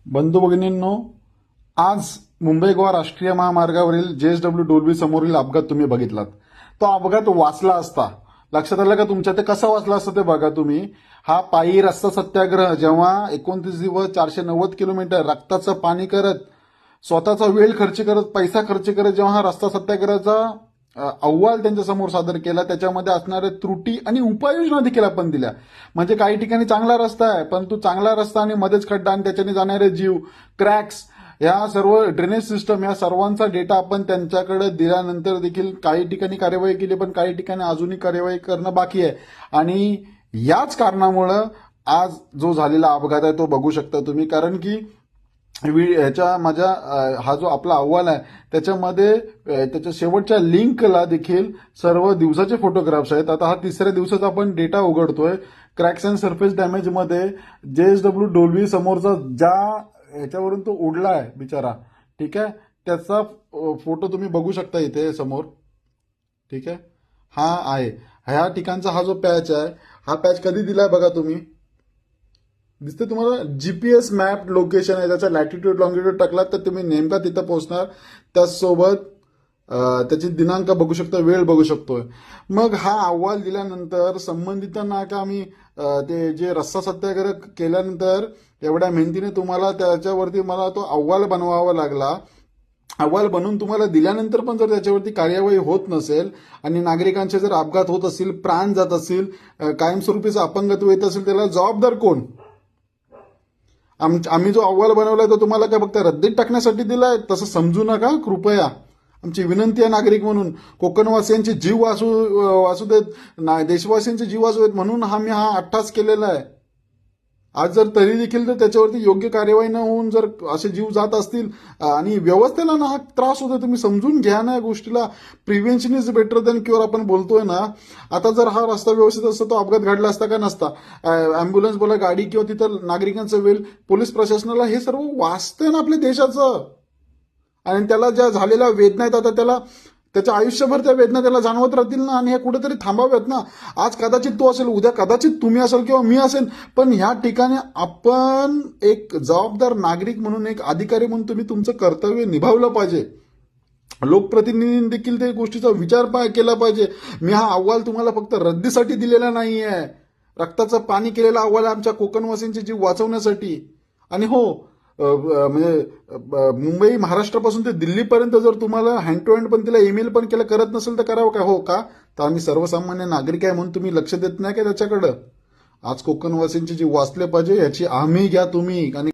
बंधू भगिनींनो, आज मुंबई गोवा राष्ट्रीय महामार्गावरील JSW डोल्बी समोरील अपघात तुम्ही बघितलात. तो अपघात वाचला असता, लक्षात आलं का तुमच्या? ते कसं वाचला असतं ते बघा तुम्ही. हा पायी रस्ता सत्याग्रह जेव्हा 29 दिवस 490 किलोमीटर रक्ताचं पाणी करत, स्वतःचा वेळ खर्च करत, पैसा खर्च करत जेव्हा हा रस्ता सत्याग्रहाचा अहवाल त्यांच्या समोर सादर केला, त्याच्यामध्ये असणाऱ्या त्रुटी आणि उपाययोजना देखील आपण दिल्या. म्हणजे काही ठिकाणी चांगला रस्ता आहे, परंतु चांगला रस्ता आणि मध्येच खड्डा आणि त्याच्याने जाणारे जीव, क्रॅक्स, या सर्व ड्रेनेज सिस्टम, या सर्वांचा डेटा आपण त्यांच्याकडे दिल्यानंतर देखील काही ठिकाणी कार्यवाही केली, पण काही ठिकाणी अजूनही कार्यवाही करणं बाकी आहे. आणि याच कारणामुळं आज जो झालेला अपघात आहे तो बघू शकता तुम्ही. कारण की ह्याच्या माझ्या हा जो आपला अहवाल आहे त्याच्यामध्ये त्याच्या शेवटच्या लिंकला देखील सर्व दिवसाचे फोटोग्राफ्स आहेत. आता हा तिसऱ्या दिवसाचा आपण डेटा उघडतोय. क्रॅक्स अँड सरफेस डॅमेज मध्ये JSW डोल्बी समोरचा ज्या ह्याच्यावरून तो उडलाय बिचारा, ठीक आहे, त्याचा फोटो तुम्ही बघू शकता इथे समोर. ठीक आहे, हा आहे ह्या ठिकाणचा हा जो पॅच आहे, हा पॅच कधी दिलाय बघा तुम्ही. दिसते तुम्हाला? GPS मॅप लोकेशन आहे, त्याचा लॅटिट्यूड लॉंगिट्यूड टाकलात तर तुम्ही नेमका तिथं पोहोचणार. त्याचसोबत त्याची दिनांक बघू शकतो, वेळ बघू शकतोय. मग हा अहवाल दिल्यानंतर संबंधितांना का आम्ही ते जे रस्ता सत्याग्रह केल्यानंतर एवढ्या मेहनतीने तुम्हाला त्याच्यावरती मला तो अहवाल बनवावा लागला. अहवाल बनवून तुम्हाला दिल्यानंतर पण जर त्याच्यावरती कार्यवाही होत नसेल आणि नागरिकांचे जर अपघात होत असतील, प्राण जात असतील, कायमस्वरूपीचं अपंगत्व येत असेल, त्याला जबाबदार कोण? आम्ही जो अहवाल बनवलाय तो तुम्हाला काय फक्त रद्दीत टाकण्यासाठी दिलाय? तसं समजू नका कृपया. आमची विनंती आहे नागरिक म्हणून, कोकणवासियांचे जीव वाचू देत, देशवासियांचे जीव वाचू देत म्हणून आम्ही हा अट्टास केलेला आहे. आज जर तरी देखील जर त्याच्यावरती योग्य कार्यवाही न होऊन जर असे जीव जात असतील आणि व्यवस्थेला ना हा त्रास होतो, तुम्ही समजून घ्या ना या गोष्टीला. Prevention is better than cure आपण बोलतोय ना. आता जर हा रस्ता व्यवस्थित असता तो अपघात घडला असता का नसता? अँब्युलन्स बोला, गाडी किंवा तिथं नागरिकांचा वेळ, पोलीस प्रशासनाला, हे सर्व वाचतंय ना आपल्या देशाचं. आणि त्याला ज्या झालेल्या वेदना आहेत आता त्याच्या आयुष्यभर त्या वेदना त्याला जाणवत राहतील ना, आणि हे कुठेतरी थांबाव्यात ना. आज कदाचित तो असेल, उद्या कदाचित तुम्ही असेल किंवा मी असेल, पण ह्या ठिकाणी आपण एक जबाबदार नागरिक म्हणून, एक अधिकारी म्हणून तुम्ही तुमचं कर्तव्य निभावलं पाहिजे. लोकप्रतिनिधींनी देखील त्या गोष्टीचा विचार केला पाहिजे. मी हा अहवाल तुम्हाला फक्त रद्दीसाठी दिलेला नाहीये, रक्ताचं पाणी केलेला अहवाल आहे आमच्या कोकणवासींचे जीव वाचवण्यासाठी. आणि हो, म्हणजे मुंबई महाराष्ट्रापासून ते दिल्लीपर्यंत जर तुम्हाला हँड टू हँड पण तिला ईमेल पण केलं करत नसेल तर करावं का? हो का? तर आम्ही सर्वसामान्य नागरिक आहे म्हणून तुम्ही लक्ष देत नाही का त्याच्याकडं? आज कोकणवासींचे जीव वाचले पाहिजे याची हमी घ्या तुम्ही. आणि